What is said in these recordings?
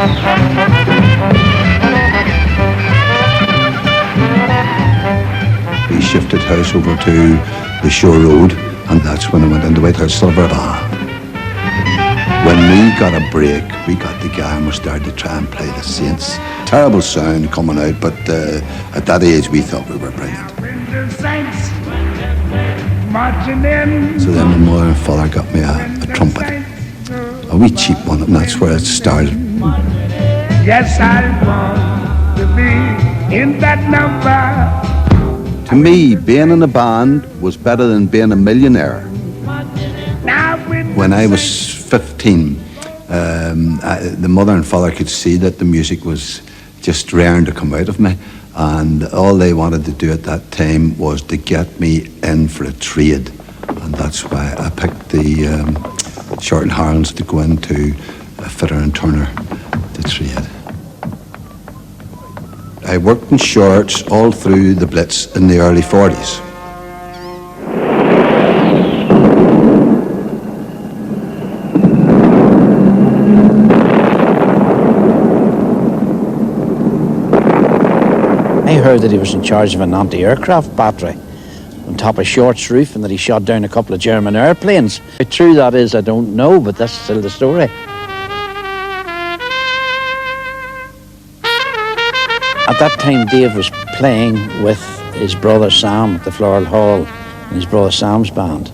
We shifted house over to the Shore Road, and that's when I went into White House Silver Band. When we got a break, we got the guy and we started to try and play the Saints. Terrible sound coming out, but at that age we thought we were brilliant. So then my mother and father got me a trumpet, a wee cheap one, and that's where it started. Yes, I want to be in that number. To me, being in a band was better than being a millionaire. When I was 15, the mother and father could see that the music was just raring to come out of me, and all they wanted to do at that time was to get me in for a trade, and that's why I picked the Short and Harlands to go into a fitter and turner to trade. I worked in Shorts all through the Blitz in the early 40s. I heard that he was in charge of an anti-aircraft battery on top of Short's roof and that he shot down a couple of German airplanes. How true that is, I don't know, but that's still the story. At that time, Dave was playing with his brother Sam at the Floral Hall in his brother Sam's band.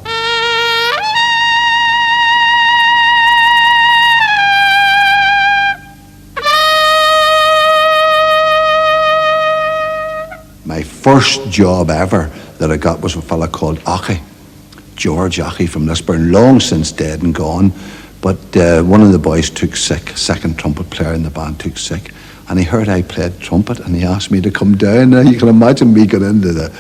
My first job ever that I got was with a fella called Ochy, George Ochy from Lisburn, long since dead and gone. But one of the boys took sick, second trumpet player in the band took sick, and he heard I played trumpet and he asked me to come down. Now you can imagine me going into the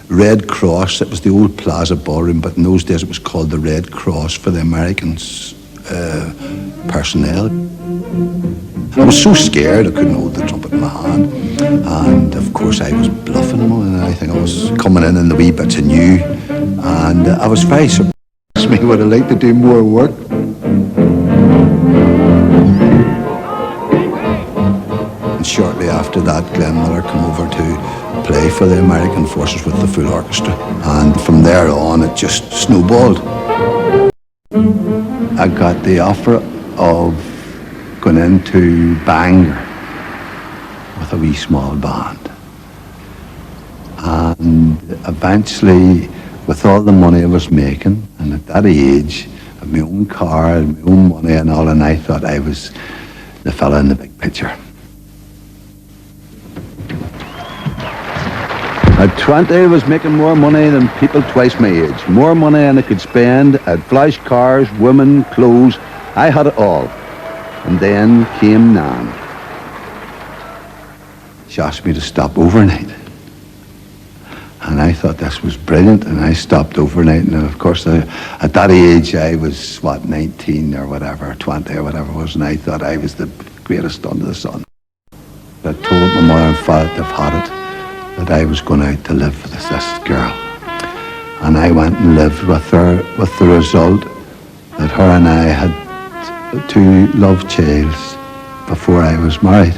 Red Cross. It was the old Plaza Ballroom, but in those days it was called the Red Cross for the Americans personnel. I was so scared I couldn't hold the trumpet in my hand, and of course I was bluffing him, and I think I was coming in the wee bits I knew, and I was very surprised. Me would have liked to do more work. And shortly after that, Glenn Miller came over to play for the American forces with the full orchestra, and from there on it just snowballed. I got the offer of going into Bangor with a wee small band, and eventually, with all the money I was making, and at that age, with my own car and my own money and all, and I thought I was the fella in the big picture. At 20, I was making more money than people twice my age. More money than I could spend. I had flash cars, women, clothes. I had it all. And then came Nan. She asked me to stop overnight. And I thought this was brilliant, and I stopped overnight. And of course, at that age, I was, 19 or whatever, 20 or whatever it was, and I thought I was the greatest under the sun. I told my mother and father they've had it, that I was going out to live with this girl. And I went and lived with her, with the result that her and I had 2 love childs before I was married.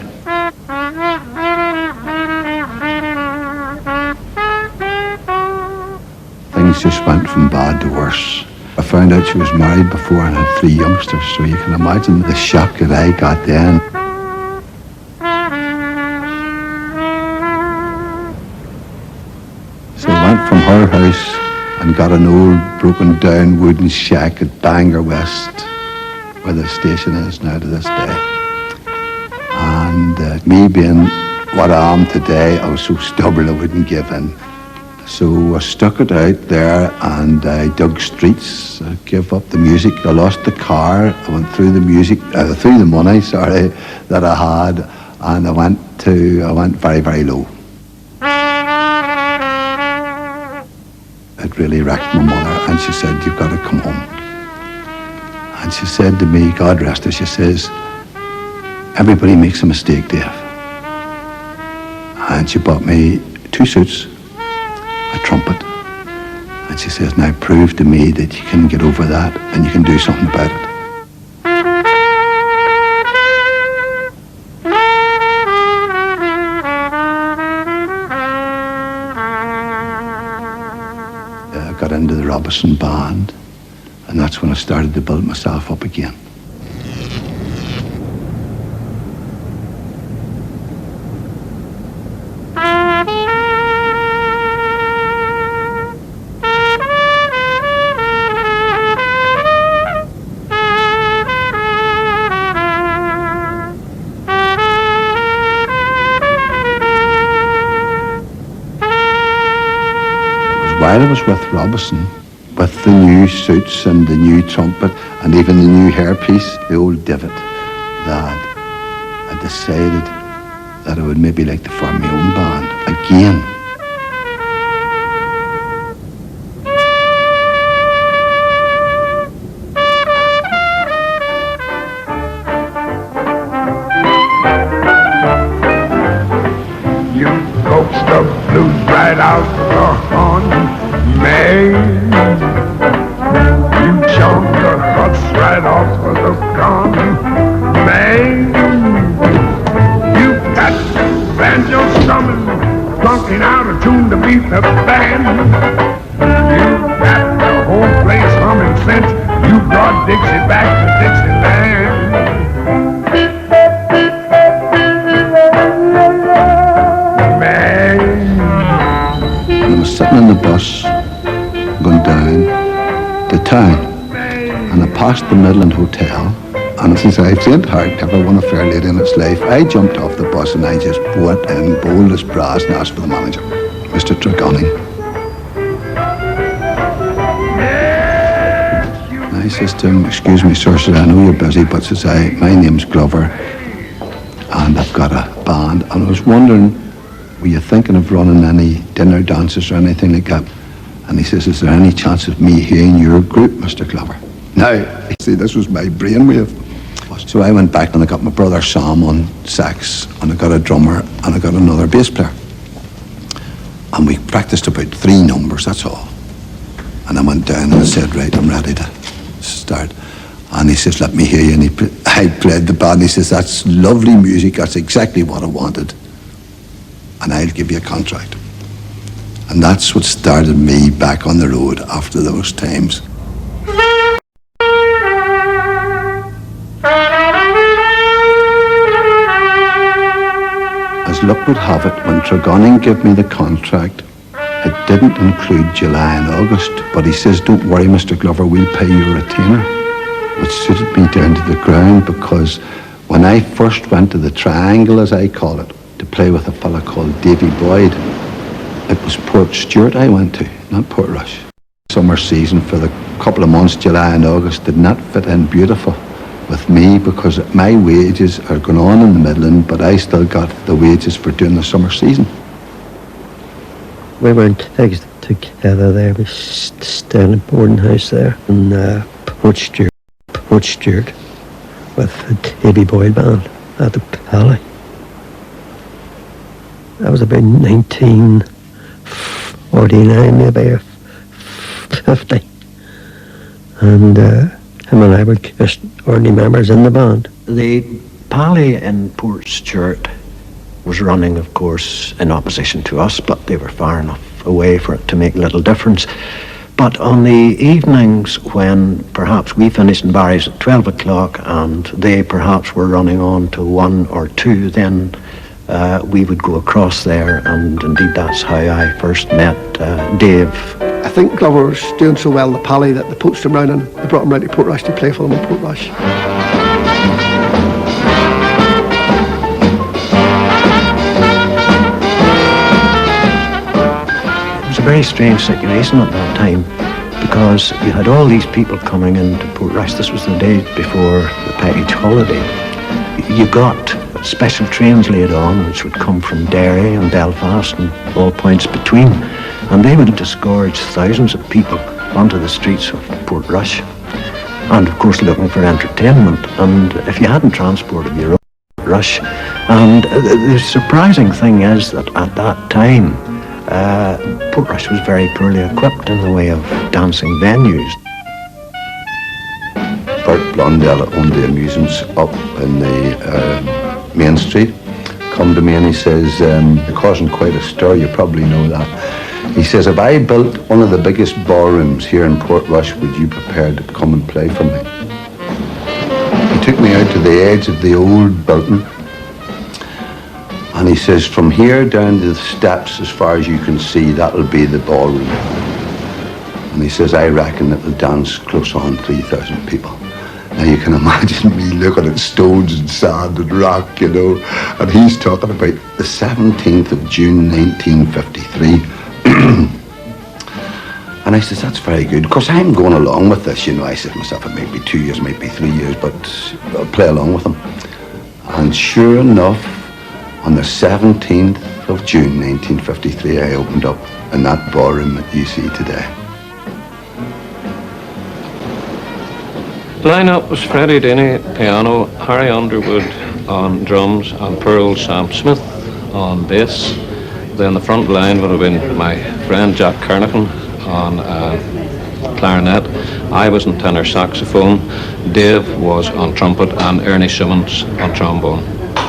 Things just went from bad to worse. I found out she was married before and had 3 youngsters, so you can imagine the shock that I got then. So I went from her house and got an old broken down wooden shack at Bangor West, where the station is now to this day. And me being what I am today, I was so stubborn I wouldn't give in. So I stuck it out there and I dug streets. I gave up the music. I lost the car. I went through the music, through the money, that I had, and I went very, very low. It really wrecked my mother, and she said, "You've got to come home." And she said to me, God rest her, she says, "Everybody makes a mistake, Dave." And she bought me 2 suits, a trumpet, and she says, "Now prove to me that you can get over that and you can do something about it." got into the Robinson band, and that's when I started to build myself up again. While I was with Robinson, with the new suits and the new trumpet and even the new hairpiece, the old divot, that I decided that I would maybe like to form my own band again. You coaxed the blues right out the horn, man. You chomped the huts right off of the gun, man. You got the banjo strumming, plunking out a tune to beat the band. You got the whole place humming since you brought Dixie back to Dixieland. And I was sitting in the bus, going down to town, and I passed the Midland Hotel, and I says, I've seen hard ever won a fair lady in its life. I jumped off the bus and I just went in bold as brass and asked for the manager, Mr. Tregonning. And I says to him, excuse me, sir, says, I know you're busy, but says I, my name's Glover, and I've got a band, and I was wondering, were you thinking of running any dinner dances or anything like that? And he says, is there any chance of me hearing your group, Mr. Glover? Now, you see, this was my brainwave. So I went back and I got my brother Sam on sax, and I got a drummer, and I got another bass player. And we practiced about 3 numbers, that's all. And I went down and I said, right, I'm ready to start. And he says, let me hear you. And I played the band. He says, that's lovely music, that's exactly what I wanted. And I'll give you a contract. And that's what started me back on the road after those times. As luck would have it, when Tregonning gave me the contract, it didn't include July and August, but he says, don't worry, Mr. Glover, we'll pay you a retainer, which suited me down to the ground, because when I first went to the Triangle, as I call it, to play with a fella called Davy Boyd, it was Port Stewart I went to, not Portrush. Summer season for the couple of months, July and August, did not fit in beautiful with me, because my wages are going on in the Midland, but I still got the wages for doing the summer season. We went together there. We stayed in a boarding house there in Port Stewart with the Davy Boyd band at the Pally. That was about 1949, maybe, or 50. And him and I were just ordinary members in the band. The Pally in Port Stewart was running, of course, in opposition to us, but they were far enough away for it to make little difference. But on the evenings when perhaps we finished in Barry's at 12 o'clock and they perhaps were running on to 1 or 2, then we would go across there, and indeed that's how I first met Dave. I think Glover was doing so well in the Pally that they poached him round and they brought him round to Portrush to play for them in Portrush. It was a very strange situation at that time, because you had all these people coming into Portrush. This was the day before the package holiday. You got special trains laid on which would come from Derry and Belfast and all points between, and they would disgorge thousands of people onto the streets of Portrush, and of course looking for entertainment. And if you hadn't transport of your own, Portrush, and the surprising thing is that at that time Portrush was very poorly equipped in the way of dancing venues. Bert Blondell owned the amusements up in the Main Street. Come to me and he says, you're causing quite a stir, you probably know that. He says, if I built one of the biggest ballrooms here in Portrush, would you prepare to come and play for me? He took me out to the edge of the old building, and he says, from here down to the steps as far as you can see, that'll be the ballroom. And he says, I reckon it'll dance close on 3,000 people. Now you can imagine me looking at stones and sand and rock, you know, and he's talking about the 17th of June 1953. And I says, that's very good, because I'm going along with this, you know. I said to myself, it might be 2 years, might be 3 years, but I'll play along with him. And sure enough, on the 17th of June 1953, I opened up in that ballroom that you see today. Line-up was Freddie Denny, piano, Harry Underwood on drums, and poor old Sam Smith on bass. Then the front line would have been my friend Jack Kernigan on clarinet. I was on tenor saxophone, Dave was on trumpet, and Ernie Simmons on trombone.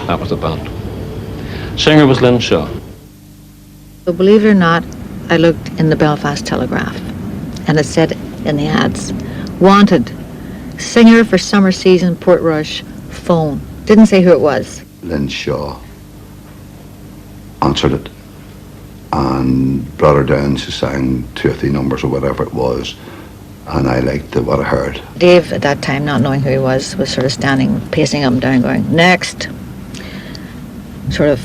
That was the band. Singer was Lynn Shaw. So believe it or not, I looked in the Belfast Telegraph, and it said in the ads, wanted, singer for summer season, Portrush, phone. Didn't say who it was. Lynn Shaw answered it and brought her down. She sang 2 or 3 numbers or whatever it was, and I liked what I heard. Dave, at that time, not knowing who he was sort of standing, pacing up and down, going, next. Sort of,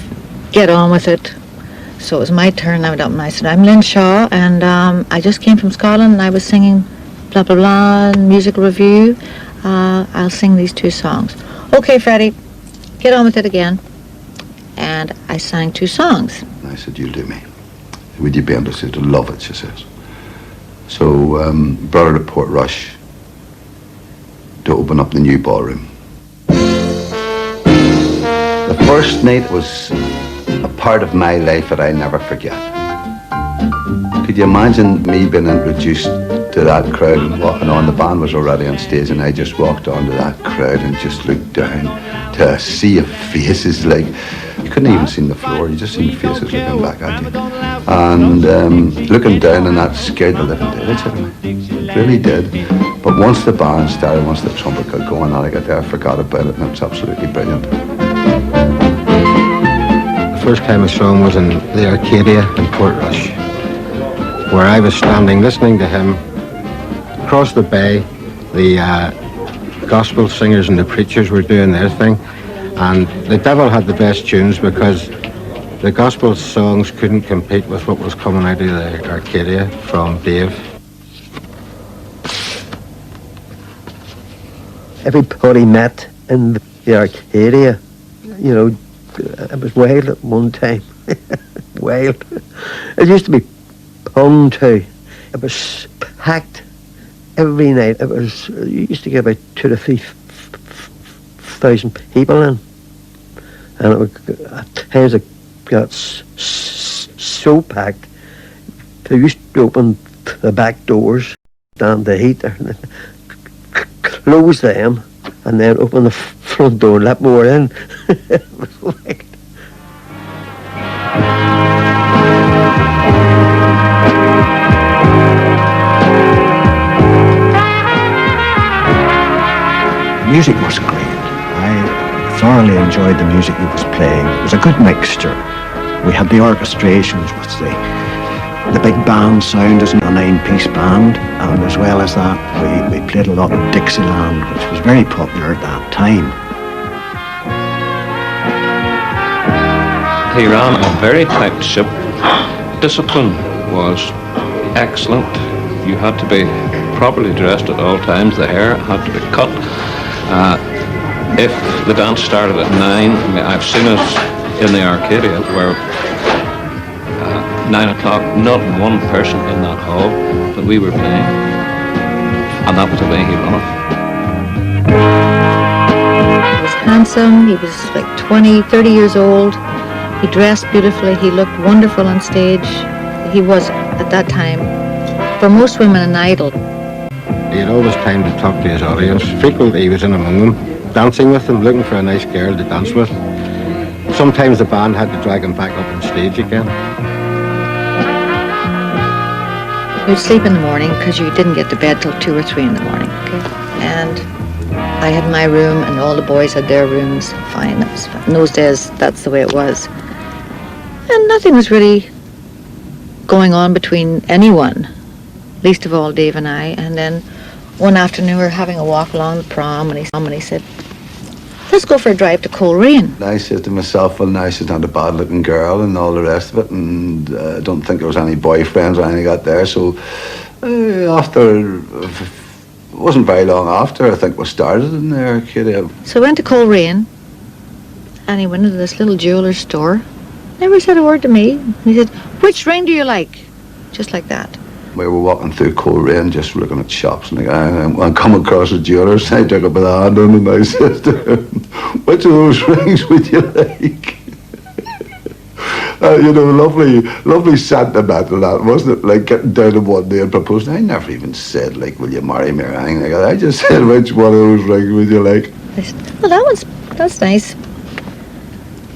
get on with it. So it was my turn. I went up and I said, I'm Lynn Shaw, and I just came from Scotland, and I was singing blah, blah, blah, musical review. I'll sing these 2 songs. Okay, Freddie, get on with it again. And I sang 2 songs. And I said, you'll do me. Would you be interested? I'd love it, she says. So brought her to Portrush to open up the new ballroom. The first night was a part of my life that I never forget. Could you imagine me being introduced to that crowd and walking on? The band was already on stage, and I just walked onto that crowd and just looked down to a sea of faces. Like, you couldn't even see the floor, you just seen faces looking back at you. And looking down, and that scared the living daylights out of me. It really did. But once the band started, once the trumpet got going, and I got there, I forgot about it, and it was absolutely brilliant. The first time I saw him was in the Arcadia in Portrush, where I was standing listening to him. Across the bay, the gospel singers and the preachers were doing their thing, and the devil had the best tunes because the gospel songs couldn't compete with what was coming out of the Arcadia from Dave. Everybody met in the Arcadia. You know, it was wild at one time. Wild. It used to be Pong too. It was packed every night. It used to get about 2,000 to 3,000 people in, and it would, at times it got so packed they used to open the back doors, stand the heat, and close them, and then open the front door and let more in. It was wild. The music was great. I thoroughly enjoyed the music he was playing. It was a good mixture. We had the orchestrations with the big band sound as a 9-piece band, and as well as that, we played a lot of Dixieland, which was very popular at that time. He ran a very tight ship. Discipline was excellent. You had to be properly dressed at all times. The hair had to be cut. If the dance started at 9, I mean, I've seen it in the Arcadia where 9 o'clock, not one person in that hall, but we were playing. And that was the way he ran it. He was handsome. He was like 20, 30 years old. He dressed beautifully. He looked wonderful on stage. He was, at that time, for most women, an idol. He had always time to talk to his audience. Frequently he was in among them, dancing with them, looking for a nice girl to dance with. Sometimes the band had to drag him back up on stage again. You'd sleep in the morning because you didn't get to bed till 2 or 3 in the morning, okay? And I had my room and all the boys had their rooms. Fine, that was fine. In those days, that's the way it was. And nothing was really going on between anyone, least of all Dave and I. And then one afternoon we were having a walk along the prom and he said, let's go for a drive to Coleraine. And I said to myself, well, now she's not a bad-looking girl and all the rest of it, and I don't think there was any boyfriends or anything got there. So after, it wasn't very long after, I think we started in there, Katie. So I went to Coleraine and he went into this little jeweller's store. Never said a word to me. And he said, which ring do you like? Just like that. We were walking through Coleraine just looking at shops, and I come across a jeweller's, and I took up a hand on him and I said to him, which of those rings would you like? Lovely sentimental that, wasn't it? Like getting down on one day and proposing. I never even said, like, will you marry me or anything like that. I just said, which one of those rings would you like? I said, well, that's nice.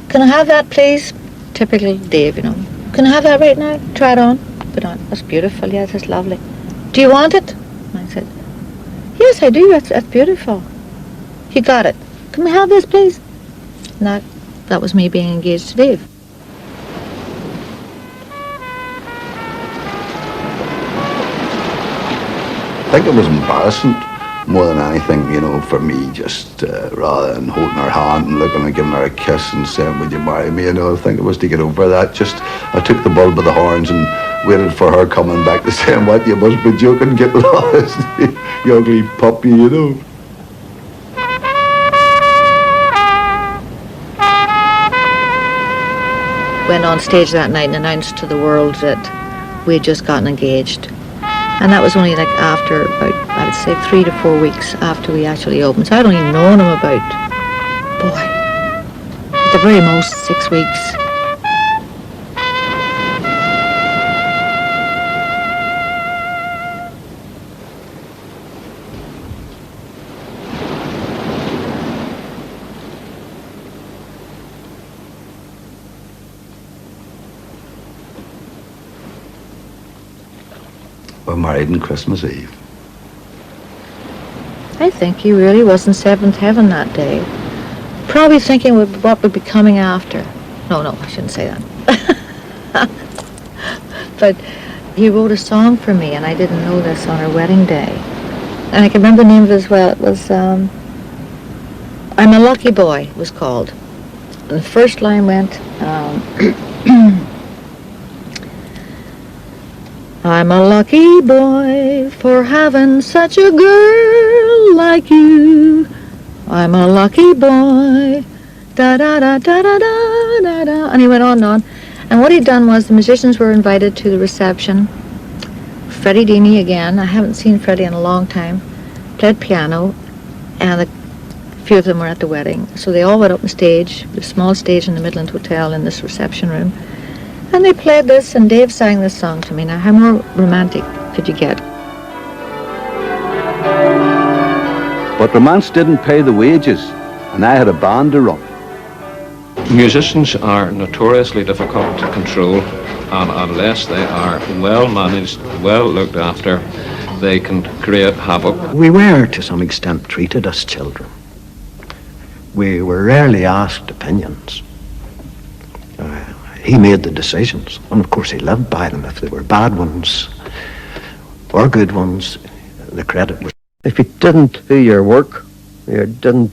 Can I have that, please? Typical Dave, Can I have that right now? Try it on. Put on. That's beautiful. Yes, that's lovely. Do you want it? And I said, yes, I do. That's beautiful. You got it. Can we have this, please? And that was me being engaged to Dave. I think it was embarrassing more than anything, for me, just rather than holding her hand and looking and giving her a kiss and saying, would you marry me? I think it was to get over that. Just, I took the bull by the horns and waited for her coming back to saying, what, you must be joking, get lost, you ugly puppy, Went on stage that night and announced to the world that we had just gotten engaged. And that was only like after about, I would say, 3 to 4 weeks after we actually opened. So I'd only known him about, at the very most, 6 weeks. We're married on Christmas Eve. I think he really was in seventh heaven that day. Probably thinking what would be coming after. No, I shouldn't say that. But he wrote a song for me, and I didn't know this, on our wedding day. And I can remember the name of it as well. It was, I'm a Lucky Boy, it was called. And the first line went, I'm a lucky boy for having such a girl like you. I'm a lucky boy, da-da-da-da-da-da-da-da. And he went on and on. And what he'd done was the musicians were invited to the reception. Freddie Deeney again, I haven't seen Freddie in a long time, played piano, and a few of them were at the wedding. So they all went up on stage, the small stage in the Midland Hotel in this reception room. And they played this, and Dave sang this song to me. Now, how more romantic could you get? But romance didn't pay the wages, and I had a band to run. Musicians are notoriously difficult to control, and unless they are well managed, well looked after, they can create havoc. We were, to some extent, treated as children. We were rarely asked opinions. He made the decisions, and of course he lived by them. If they were bad ones or good ones, the credit was... If you didn't do your work, you didn't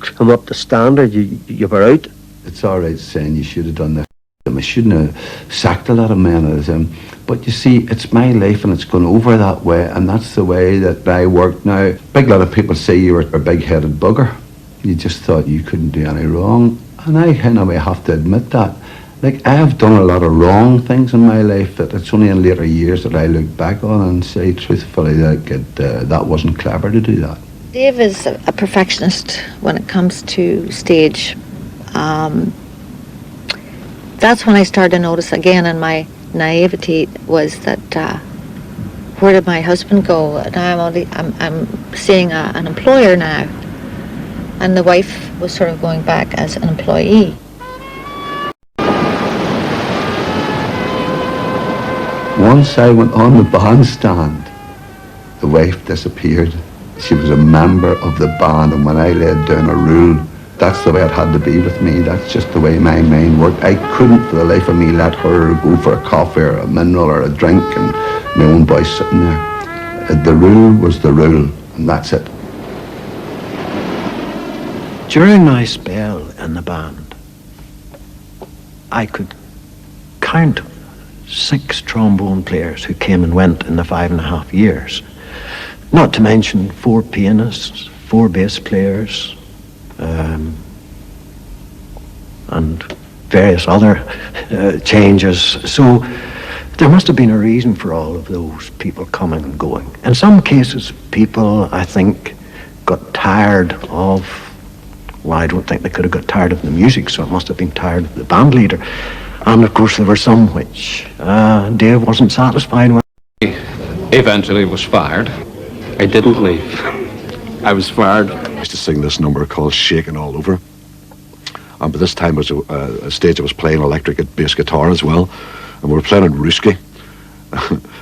come up to standard, you were out. It's all right saying you should have done this. I shouldn't have sacked a lot of men as him. But you see, it's my life and it's gone over that way, and that's the way that I work now. Big lot of people say you were a big-headed bugger. You just thought you couldn't do any wrong. And I kind of have to admit that. Like, I have done a lot of wrong things in my life that it's only in later years that I look back on and say truthfully that that wasn't clever to do that. Dave is a perfectionist when it comes to stage. That's when I started to notice again in my naivety was that where did my husband go? Now I'm seeing an employer now. And the wife was sort of going back as an employee. once I went on the bandstand, the wife disappeared. She was a member of the band, and when I laid down a rule, that's the way it had to be with me. That's just the way my mind worked. I couldn't for the life of me let her go for a coffee or a mineral or a drink and my own boy sitting there. The rule was the rule, and that's it. During my spell in the band, I could count 6 trombone players who came and went in the 5.5 years. Not to mention 4 pianists, 4 bass players, and various other changes. So there must have been a reason for all of those people coming and going. In some cases, people, I think, got tired of, well, I don't think they could have got tired of the music, so it must have been tired of the band leader. And of course there were some which Dave wasn't satisfied with. Eventually was fired. I didn't leave. I was fired. I used to sing this number called Shaking All Over. And by this time was a stage I was playing electric bass guitar as well. And we were playing in Ruski.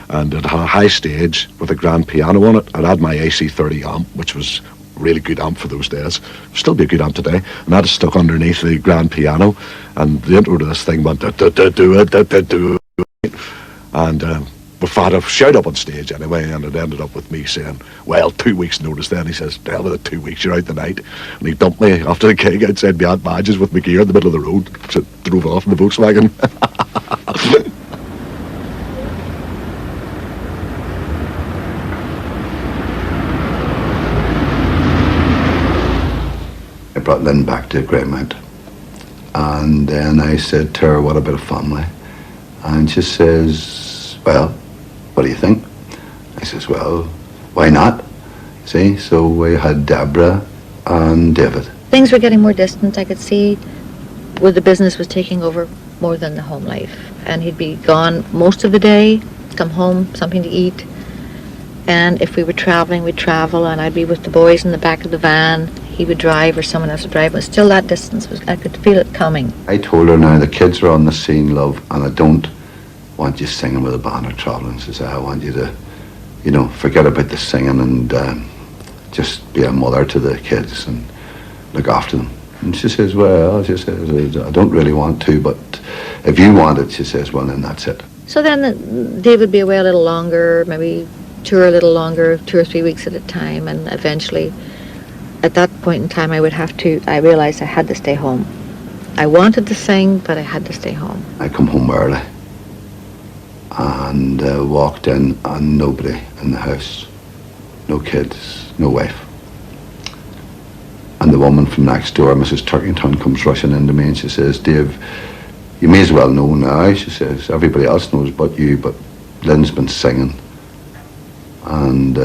And it had a high stage with a grand piano on it. It had my AC30 amp, which was a really good amp for those days. Still be a good amp today. And that is stuck underneath the grand piano. And the intro to this thing went do. And my father showed up on stage anyway, and it ended up with me saying, well, 2 weeks notice then. He says, hell with it, 2 weeks, you're out the night. And he dumped me after the gig outside my Aunt Madge's with my gear in the middle of the road. So drove off in the Volkswagen. I brought Lynn back to Greymount. And then I said to her, what about a family? And she says, well, what do you think? I says, well, why not? See, so we had Deborah and David. Things were getting more distant. I could see where the business was taking over more than the home life. And he'd be gone most of the day, come home, something to eat. And if we were traveling, we'd travel, and I'd be with the boys in the back of the van. He would drive or someone else would drive. But still that distance, I could feel it coming. I told her now, the kids are on the scene, love, and I don't want you singing with a band or traveling. She said, I want you to, forget about the singing and just be a mother to the kids and look after them. And she says, well, she says, I don't really want to, but if you want it, she says, well, then that's it. So then Dave would be away a little longer, maybe tour a little longer, 2 or 3 weeks at a time, and eventually, at that point in time, I realized I had to stay home. I wanted to sing, but I had to stay home. I come home early and walked in, and nobody in the house. No kids, no wife. And the woman from next door, Mrs. Turkington, comes rushing into me and she says, Dave, you may as well know now, she says, everybody else knows but you, but Lynn's been singing. And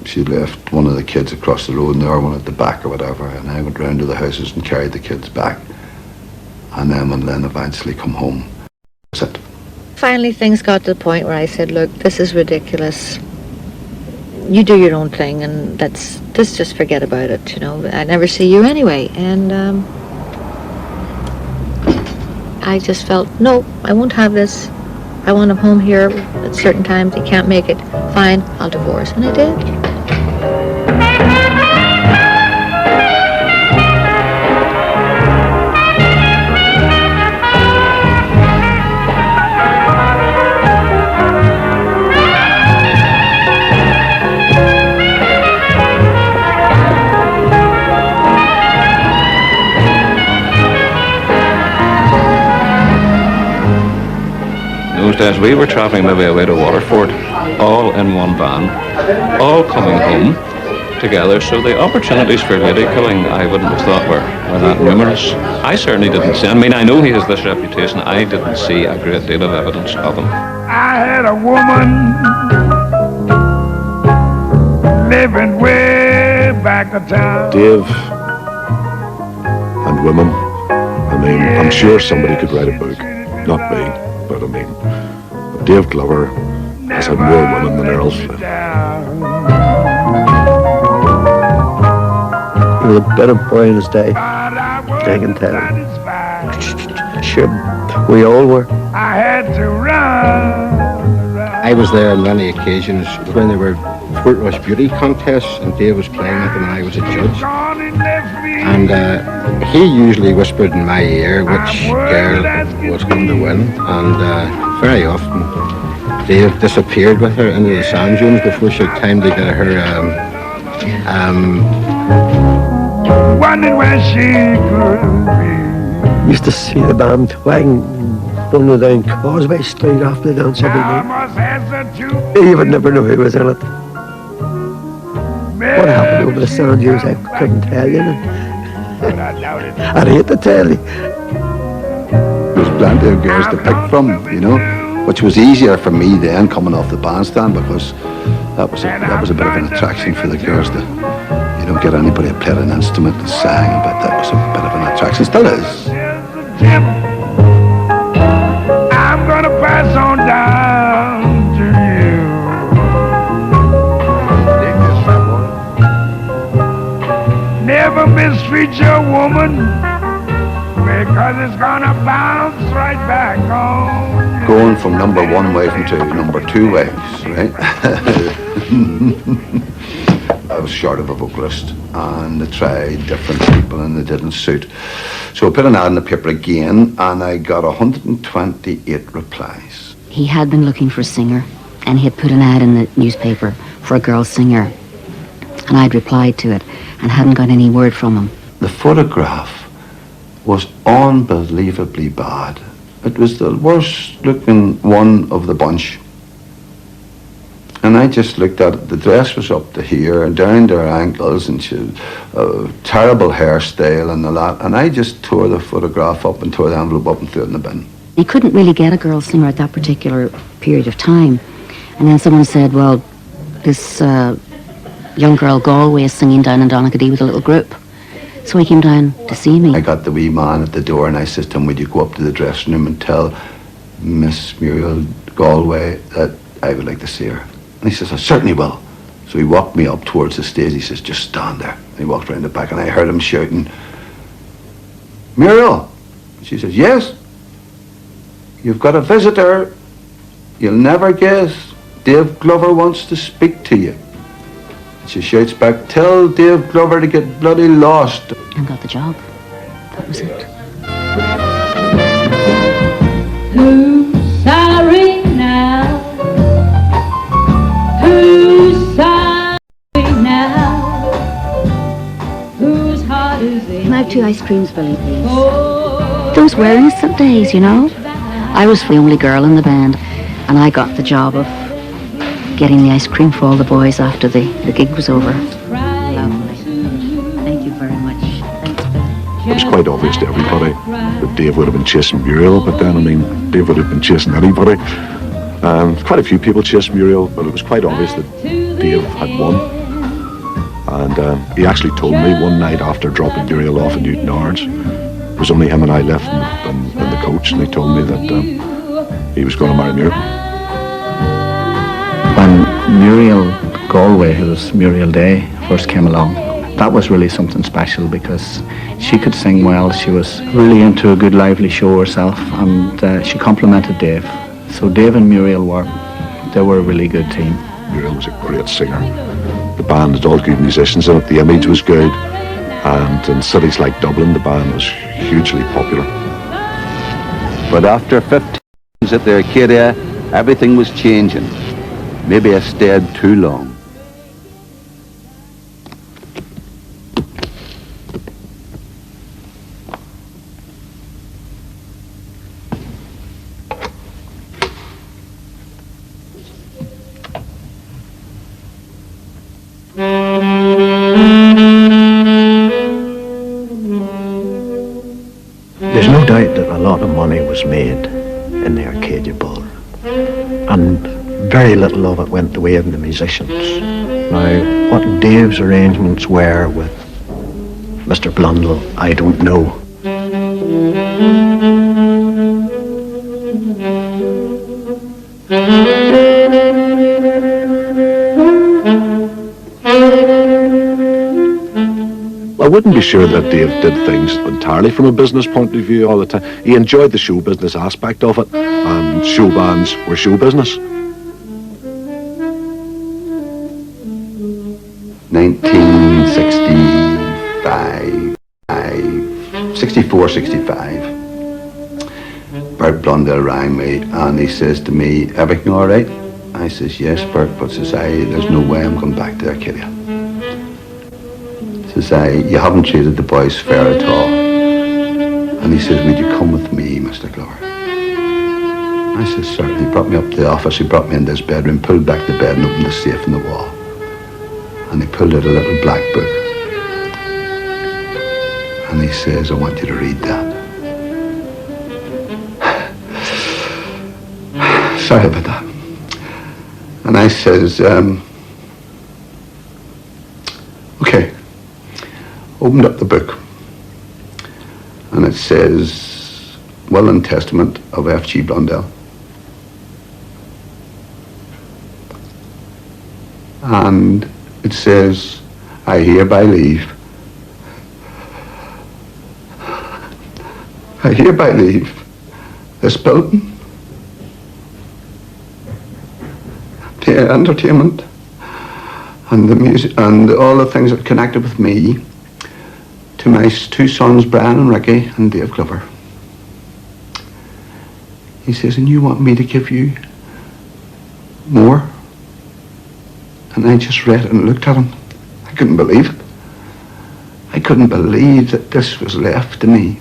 she left one of the kids across the road and the other one at the back or whatever, and I went round to the houses and carried the kids back. And then when Lynn eventually come home, that's it. Finally, things got to the point where I said, look, this is ridiculous. You do your own thing, and let's just forget about it, I never see you anyway. And I just felt, no, I won't have this. I want him home here at certain times. He can't make it. Fine, I'll divorce. And I did. As we were travelling maybe away to Waterford, all in one van, all coming home together, so the opportunities for lady killing I wouldn't have thought were that numerous. I certainly didn't see, I know he has this reputation, I didn't see a great deal of evidence of him. I had a woman living way back of town. Dave and women, I'm sure somebody could write a book, not me, but Dave Glover has had more women than Earl Flynn. He was a better boy in his day, I can tell. Sure, We all were. I had to run. I was there on many occasions when there were Portrush beauty contests and Dave was playing it and I was a judge. Gone and left me. And he usually whispered in my ear which girl was going to win. And very often Dave disappeared with her into the sand dunes before she had time to get her Wondered where she could be. Used to see the band wagon running down Causeway Street after the dance every I night. must answer to You would never know who was in it. What happened over the sand dunes, I couldn't tell you. But I doubt it. I'd hate to tell you. There's plenty of girls to pick from, you know, which was easier for me then coming off the bandstand because that was a bit of an attraction for the girls. You don't get anybody who played an instrument and sang, but that was a bit of an attraction. Still is. Tip. I'm gonna pass on down to you. Dig this, my boy. Never mistreat your woman because it's gonna bounce right back on you. Going from number one wave into number two waves, right? I was short of a vocalist and they tried different people and they didn't suit. So I put an ad in the paper again and I got 128 replies. He had been looking for a singer and he had put an ad in the newspaper for a girl singer. And I'd replied to it and hadn't got any word from him. The photograph was unbelievably bad. It was the worst looking one of the bunch. And I just looked at it. The dress was up to here and down to her ankles and she had a terrible hairstyle and a lot. And I just tore the photograph up and tore the envelope up and threw it in the bin. He couldn't really get a girl singer at that particular period of time. And then someone said, well, this young girl Galway is singing down in Donaghadee with a little group. So he came down to see me. I got the wee man at the door and I said to him, would you go up to the dressing room and tell Miss Muriel Galway that I would like to see her? And he says, I certainly will. So he walked me up towards the stage. He says, just stand there. And he walked around the back and I heard him shouting, Muriel. And she says, yes. You've got a visitor. You'll never guess. Dave Glover wants to speak to you. And she shouts back, tell Dave Glover to get bloody lost. And got the job. That was it. Who's sorry now? Who's sorry now? Whose heart is aching? Can I have 2 ice creams, Billy, please? Oh, Those were innocent days, you know. I was the only girl in the band, and I got the job of getting the ice cream for all the boys after the gig was over. Lovely. Thank you very much. Thanks, Billy. It was quite obvious to everybody that Dave would have been chasing Muriel, but then, I mean, Dave would have been chasing anybody. Quite a few people chased Muriel, but it was quite obvious that Dave had won. And he actually told me one night after dropping Muriel off in Newton Ards, it was only him and I left in the coach, and he told me that he was going to marry Muriel. When Muriel Galway, who was Muriel Day, first came along, that was really something special because she could sing well. She was really into a good lively show herself, and she complimented Dave. So Dave and Muriel were a really good team. Muriel was a great singer. The band had all good musicians in it. The image was good. And in cities like Dublin, the band was hugely popular. But after 15 years at the Arcadia, everything was changing. Maybe I stayed too long. There's no doubt that a lot of money was made in the Arcadia Ball, and very little of it went the way of the musicians. Now, what Dave's arrangements were with Mr. Blundell, I don't know. Well, wouldn't be sure that Dave did things entirely from a business point of view all the time. He enjoyed the show business aspect of it, and show bands were show business. 64, 65. Bert Blundell rang me and he says to me, everything all right? I says, yes, Bert, but says I, there's no way I'm going back to Arcadia. Says I, you haven't treated the boys fair at all. And he says, would you come with me, Mr. Glover? I says, certainly. He brought me up to the office, he brought me into his bedroom, pulled back the bed and opened the safe in the wall. And he pulled out a little black book. And he says, I want you to read that. Sorry about that. And I says, okay. Opened up the book. And it says, Will and Testament of F.G. Blundell. And it says, I hereby leave. I hereby leave this building, the entertainment, and the music, and all the things that connected with me, to my two sons, Brian and Ricky, and Dave Glover. He says, and you want me to give you more? And I just read it and looked at him. I couldn't believe it. I couldn't believe that this was left to me.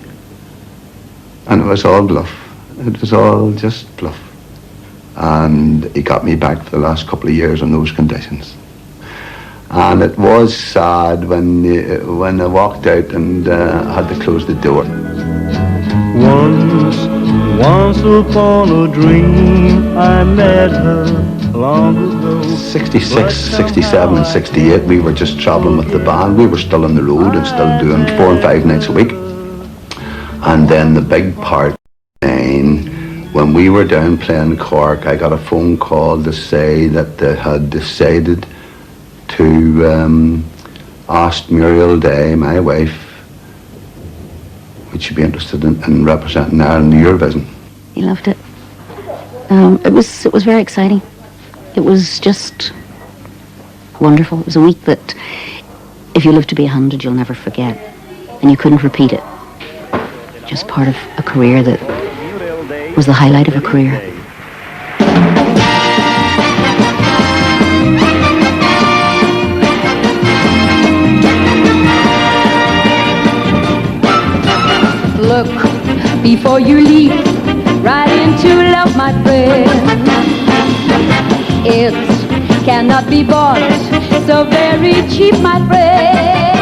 And it was all bluff. It was all just bluff. And he got me back for the last couple of years on those conditions. And it was sad when I walked out and had to close the door. Once upon a dream, I met her long ago. 66, 67 and 68, we were just travelling with the band. We were still on the road and still doing 4 and 5 nights a week. And then the big part, when we were down playing Cork, I got a phone call to say that they had decided to ask Muriel Day, my wife, would she be interested in representing Ireland in Eurovision. He loved it. It was very exciting. It was just wonderful. It was a week that, if you live to be 100, you'll never forget. And you couldn't repeat it. Just part of a career that was the highlight of a career. Look before you leap right into love, my friend. It cannot be bought so very cheap, my friend.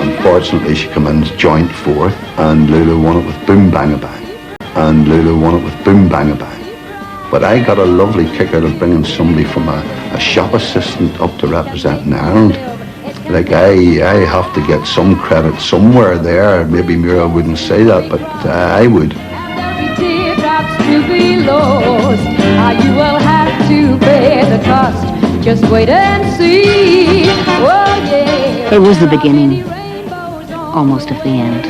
Unfortunately, she came in joint fourth, and Lulu won it with Boom Bang a Bang. And Lulu won it with Boom Bang a Bang. But I got a lovely kick out of bringing somebody from a shop assistant up to representing Ireland. Like, I have to get some credit somewhere there. Maybe Muriel wouldn't say that, but I would. Teardrops to be lost. You will have to pay the cost. Just wait and see. Oh, yeah. It was the beginning, almost of the end.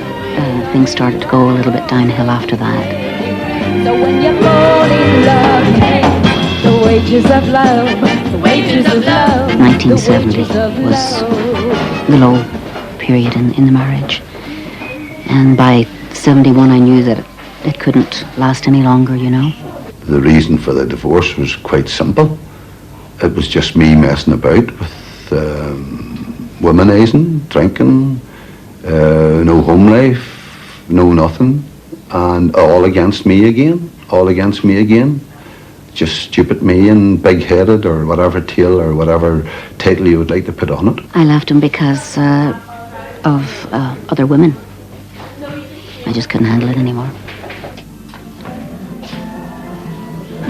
Things started to go a little bit downhill after that. So when you fall in love, the wages of love, the wages of love. 1970 was the low period in the marriage. And by 71, I knew that it couldn't last any longer, you know. The reason for the divorce was quite simple. It was just me messing about with womanizing, drinking, no home life, no nothing, and all against me again, just stupid me and big-headed or whatever tail or whatever title you would like to put on it. I left him because of other women. I just couldn't handle it anymore.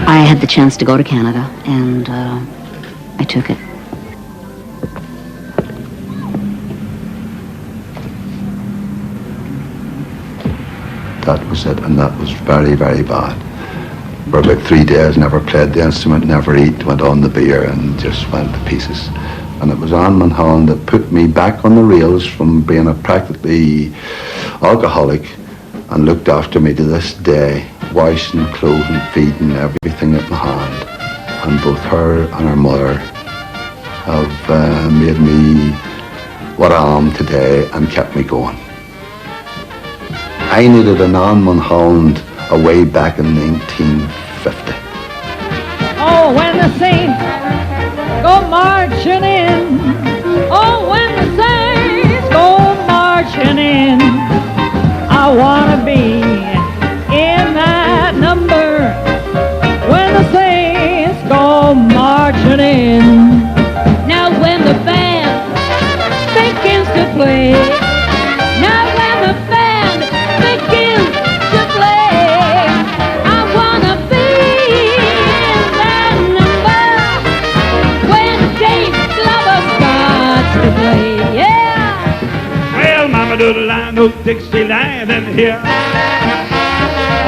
I had the chance to go to Canada, and I took it. That was it, and that was very, very bad. For about 3 days, never played the instrument, never eat, went on the beer, and just went to pieces. And it was Anne Mulholland that put me back on the rails from being a practically alcoholic and looked after me to this day, washing, clothing, feeding, everything at my hand. And both her and her mother have made me what I am today and kept me going. I needed an Anne Mulholland away back in 1950. Oh, when the saints go marching in. Oh, when the saints go marching in. I want to be in that number when the saints go marching in. Now when the band begins to play, now when the band begins to play, I want to be in that number when Dave Glover starts to play, yeah. Well, Mama Doodle-Line, no Dixieland in here.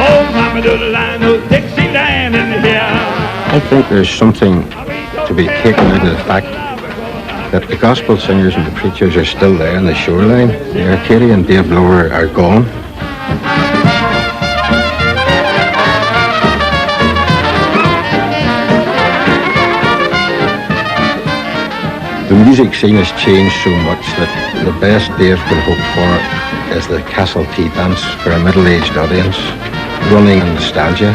Oh, Mama Doodle-Line, no Dixieland in here. I think there's something to be taken out of the fact that the gospel singers and the preachers are still there on the shoreline. The Arcadia and Dave Glover are gone. The music scene has changed so much that the best Dave could hope for is the Castle Tea Dance for a middle-aged audience, running on nostalgia.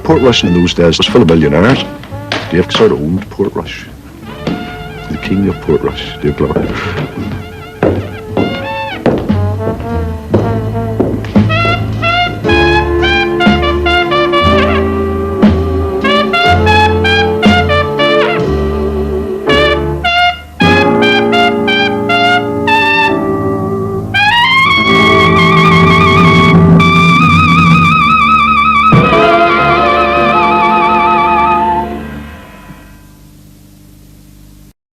Portrush in those days was full of millionaires. Dave sort of owned Portrush. The king of Portrush, Dave Glover.